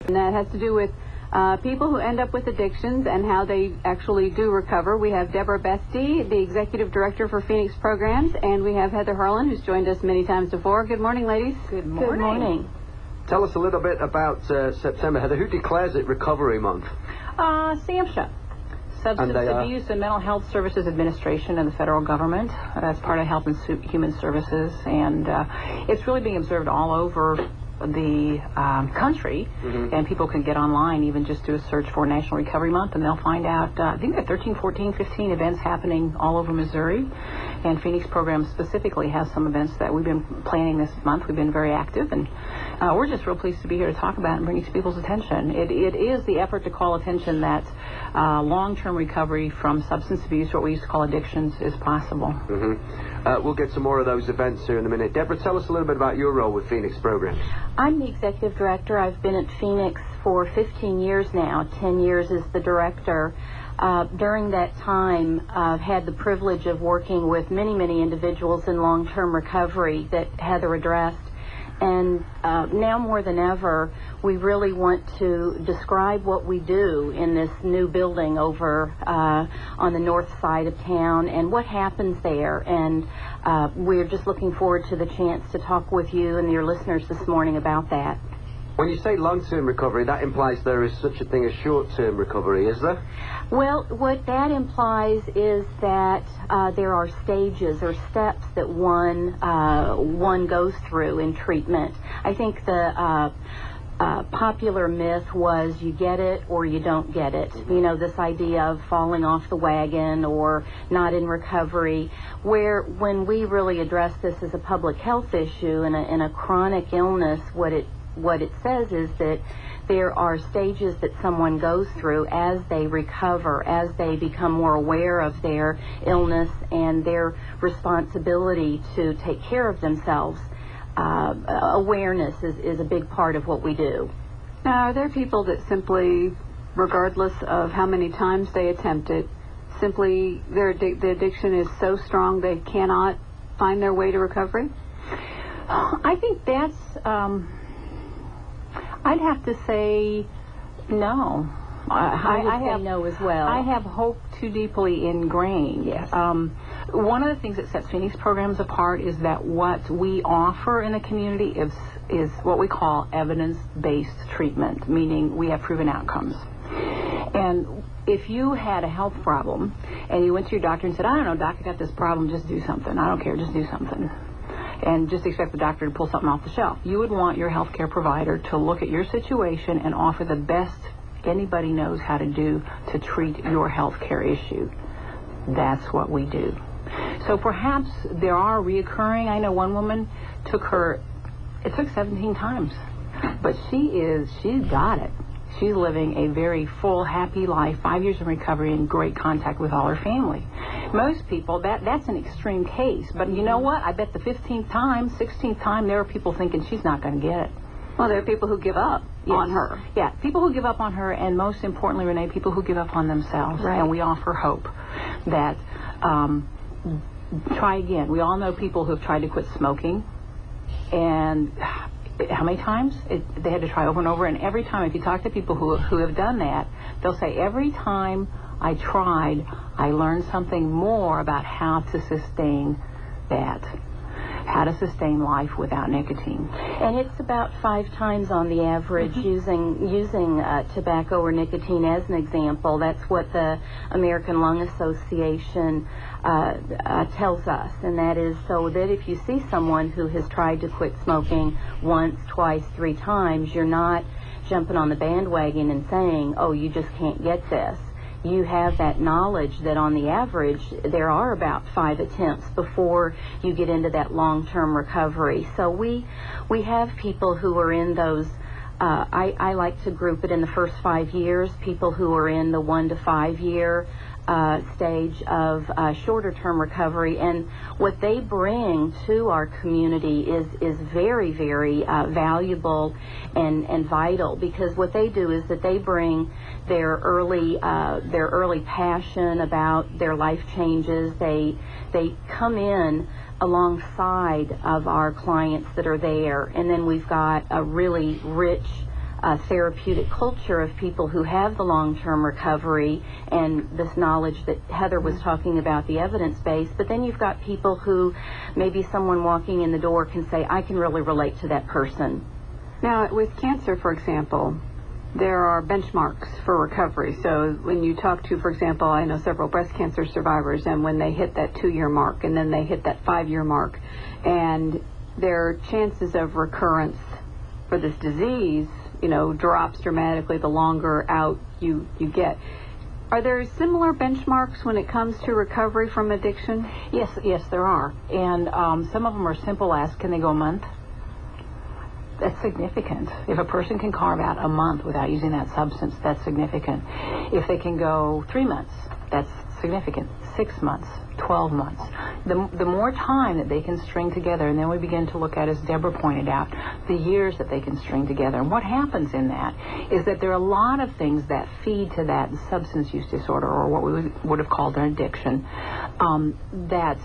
And that has to do with people who end up with addictions and how they actually do recover. We have Deborah Beste, the Executive Director for Phoenix Programs, and we have Heather Harlan, who's joined us many times before. Good morning, ladies. Good morning. Good morning. Tell us a little bit about September, Heather. Who declares it Recovery Month? SAMHSA, Substance Abuse and Mental Health Services Administration of the federal government. That's part of Health and Human Services, and it's really being observed all over the country, and people can get online, even just do a search for National Recovery Month, and they'll find out, I think there are 13, 14, 15 events happening all over Missouri, and Phoenix Program specifically has some events that we've been planning this month. We've been very active, and we're just real pleased to be here to talk about it and bring it to people's attention. It is the effort to call attention that long-term recovery from substance abuse, what we used to call addictions, is possible. We'll get some more of those events here in a minute. Deborah, tell us a little bit about your role with Phoenix Programs. I'm the Executive Director. I've been at Phoenix for 15 years now, 10 years as the Director. During that time, I've had the privilege of working with many, many individuals in long-term recovery that Heather addressed. And now more than ever, we really want to describe what we do in this new building over on the north side of town and what happens there. And we're just looking forward to the chance to talk with you and your listeners this morning about that. When you say long-term recovery, that implies there is such a thing as short-term recovery, is there? Well, what that implies is that there are stages or steps that one goes through in treatment. I think the popular myth was you get it or you don't get it. You know, this idea of falling off the wagon or not in recovery, where when we really address this as a public health issue and a chronic illness, what it says is that there are stages that someone goes through as they recover, as they become more aware of their illness and their responsibility to take care of themselves. Awareness is a big part of what we do. Now, are there people that simply, regardless of how many times they attempt it, simply the addiction is so strong they cannot find their way to recovery? I think that's... I'd have to say no. I would say no as well. I have hope too deeply ingrained. Yes. One of the things that sets Phoenix Programs apart is that what we offer in the community is what we call evidence-based treatment, meaning we have proven outcomes. And if you had a health problem and you went to your doctor and said, I don't know, doc, I got this problem, just do something. I don't care, just do something. And just expect the doctor to pull something off the shelf. You would want your health care provider to look at your situation and offer the best anybody knows how to do to treat your health care issue. That's what we do. So perhaps there are reoccurring. I know one woman it took 17 times. But she's got it. She's living a very full, happy life, 5 years in recovery, and great contact with all her family. Most people, that's an extreme case. But you know what? I bet the 15th time, 16th time, there are people thinking she's not going to get it. Well, there are people who give up on her. Yeah, people who give up on her, and most importantly, Renee, people who give up on themselves. Right. And we offer hope that try again. We all know people who have tried to quit smoking, and how many times? They had to try over and over, and every time, if you talk to people who have done that, they'll say, every time I tried, I learned something more about how to sustain that, how to sustain life without nicotine. And it's about 5 times on the average using tobacco or nicotine as an example. That's what the American Lung Association tells us, and that is so that if you see someone who has tried to quit smoking once, twice, 3 times, you're not jumping on the bandwagon and saying, oh, you just can't get this. You have that knowledge that on the average there are about 5 attempts before you get into that long-term recovery. So we have people who are in those, I like to group it in the first 5 years, people who are in the 1 to 5 year stage of shorter-term recovery, and what they bring to our community is very, very valuable and vital, because what they do is that they bring their early passion about their life changes. They come in alongside of our clients that are there, and then we've got a really rich therapeutic culture of people who have the long-term recovery and this knowledge that Heather was talking about, the evidence base. But then you've got people who maybe someone walking in the door can say, I can really relate to that person. Now, with cancer, for example, there are benchmarks for recovery. So when you talk to, for example, I know several breast cancer survivors, and when they hit that 2-year mark and then they hit that 5-year mark, and their chances of recurrence for this disease, drops dramatically the longer out you get. Are there similar benchmarks when it comes to recovery from addiction? Yes, there are. And some of them are simple as, can they go a month? That's significant. If a person can carve out a month without using that substance, that's significant. If they can go 3 months, that's significant. 6 months, 12 months. The more time that they can string together, and then we begin to look at, as Deborah pointed out, the years that they can string together. And what happens in that is that there are a lot of things that feed to that substance use disorder, or what we would have called an addiction, that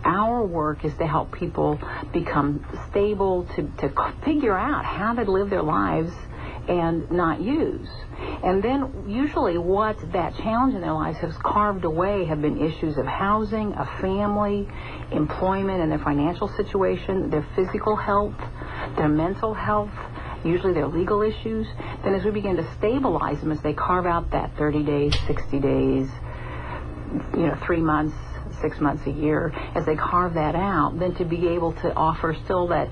our work is to help people become stable, to figure out how to live their lives and not use. And then usually what that challenge in their lives has carved away have been issues of housing, of family, employment, and their financial situation, their physical health, their mental health, usually their legal issues. Then as we begin to stabilize them, as they carve out that 30 days, 60 days, 3 months, 6 months, a year, as they carve that out, then to be able to offer still that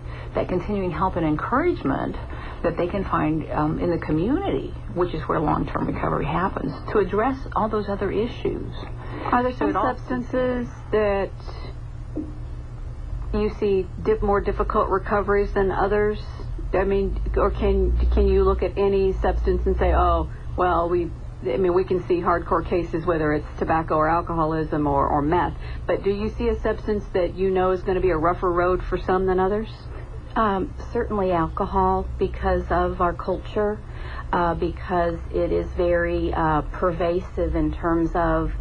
continuing help and encouragement that they can find in the community, which is where long-term recovery happens, to address all those other issues. Are there some substances that you see more difficult recoveries than others? I mean, or can you look at any substance and say, oh, well, we can see hardcore cases, whether it's tobacco or alcoholism or meth, but do you see a substance that is going to be a rougher road for some than others? Certainly alcohol, because of our culture, because it is very pervasive in terms of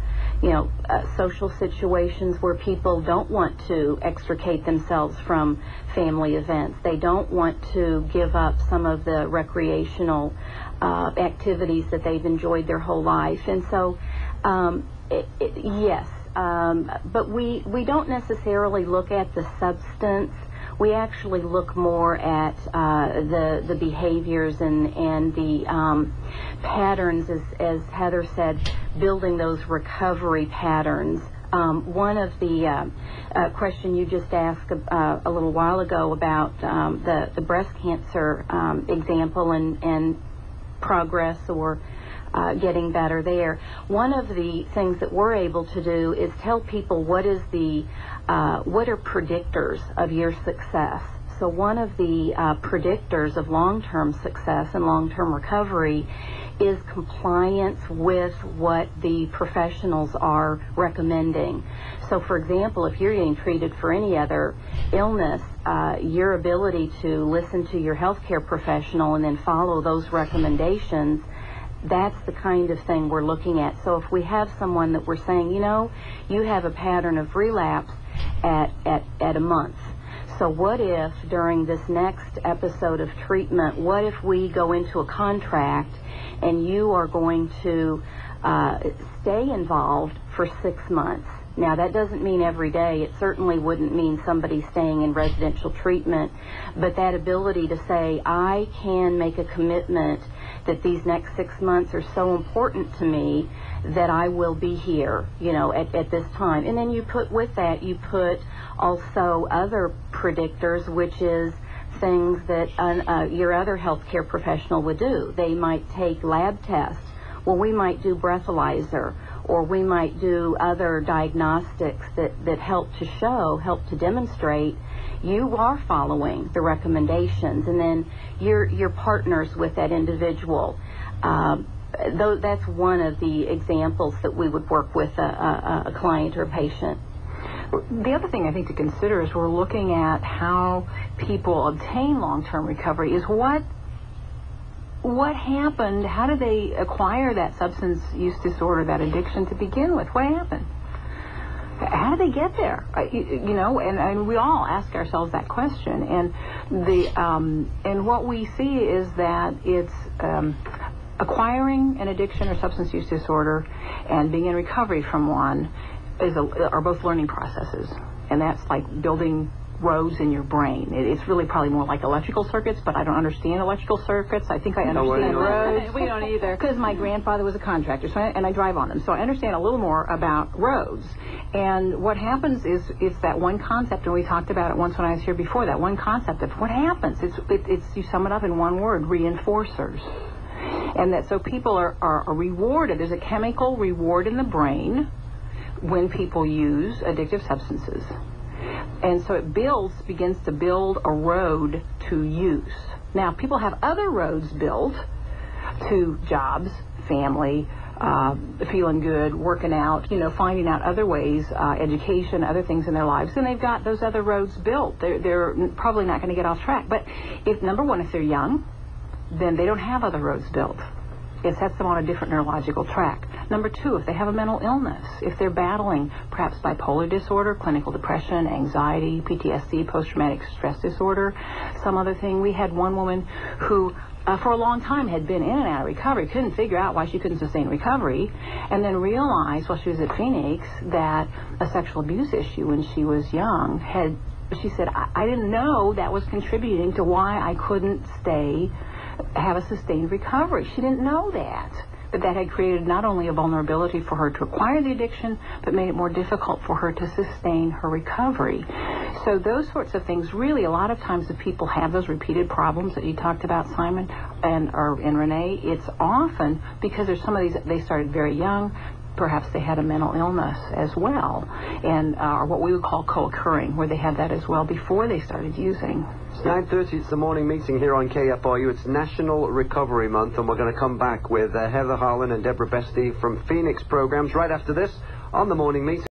social situations where people don't want to extricate themselves from family events. They don't want to give up some of the recreational activities that they've enjoyed their whole life. And so, yes, but we don't necessarily look at the substance. We actually look more at the behaviors and the patterns, as Heather said, building those recovery patterns. One of the question you just asked a little while ago about the breast cancer example and progress or getting better there. One of the things that we're able to do is tell people what are predictors of your success. So one of the predictors of long-term success and long-term recovery is compliance with what the professionals are recommending. So for example, if you're getting treated for any other illness, your ability to listen to your healthcare professional and then follow those recommendations, that's the kind of thing we're looking at. So if we have someone that we're saying, you have a pattern of relapse at a month. So what if during this next episode of treatment, what if we go into a contract and you are going to stay involved for 6 months? Now, that doesn't mean every day. It certainly wouldn't mean somebody staying in residential treatment. But that ability to say, I can make a commitment that these next 6 months are so important to me that I will be here, at this time. And then you put also other predictors, which is things that your other healthcare professional would do. They might take lab tests. Well, we might do breathalyzer, or we might do other diagnostics that help to demonstrate you are following the recommendations, and then you're partners with that individual. That's one of the examples that we would work with a client or a patient. The other thing I think to consider as we're looking at how people obtain long-term recovery is what happened, how did they acquire that substance use disorder, that addiction to begin with? What happened? how do they get there? You know, and we all ask ourselves that question. And and what we see is that it's acquiring an addiction or substance use disorder and being in recovery from one are both learning processes. And that's like building roads in your brain. It's really probably more like electrical circuits, but I don't understand electrical circuits. I think I understand roads. We don't either. Because my grandfather was a contractor, and I drive on them. So I understand a little more about roads. And what happens is it's that one concept, and we talked about it once when I was here before, that one concept of what happens. It's you sum it up in one word, reinforcers. And that so people are rewarded. There's a chemical reward in the brain when people use addictive substances. And so it begins to build a road to use. Now, people have other roads built to jobs, family, feeling good, working out, you know, finding out other ways, education, other things in their lives. And they've got those other roads built. They're probably not going to get off track. But number one, if they're young, then they don't have other roads built. It sets them on a different neurological track. Number two, if they have a mental illness, if they're battling perhaps bipolar disorder, clinical depression, anxiety, PTSD, post-traumatic stress disorder, some other thing. We had one woman who for a long time had been in and out of recovery, couldn't figure out why she couldn't sustain recovery, and then realized while she was at Phoenix that a sexual abuse issue when she was young she said, I didn't know that was contributing to why I couldn't have a sustained recovery. She didn't know that. But that had created not only a vulnerability for her to acquire the addiction, but made it more difficult for her to sustain her recovery. So those sorts of things, really, a lot of times if people have those repeated problems that you talked about, Simon and Renee, it's often because there's some of these, they started very young. Perhaps they had a mental illness as well, and or what we would call co-occurring, where they had that as well before they started using. It's 9:30. It's the morning meeting here on KFRU. It's National Recovery Month, and we're going to come back with Heather Harlan and Deborah Beste from Phoenix Programs right after this on the morning meeting.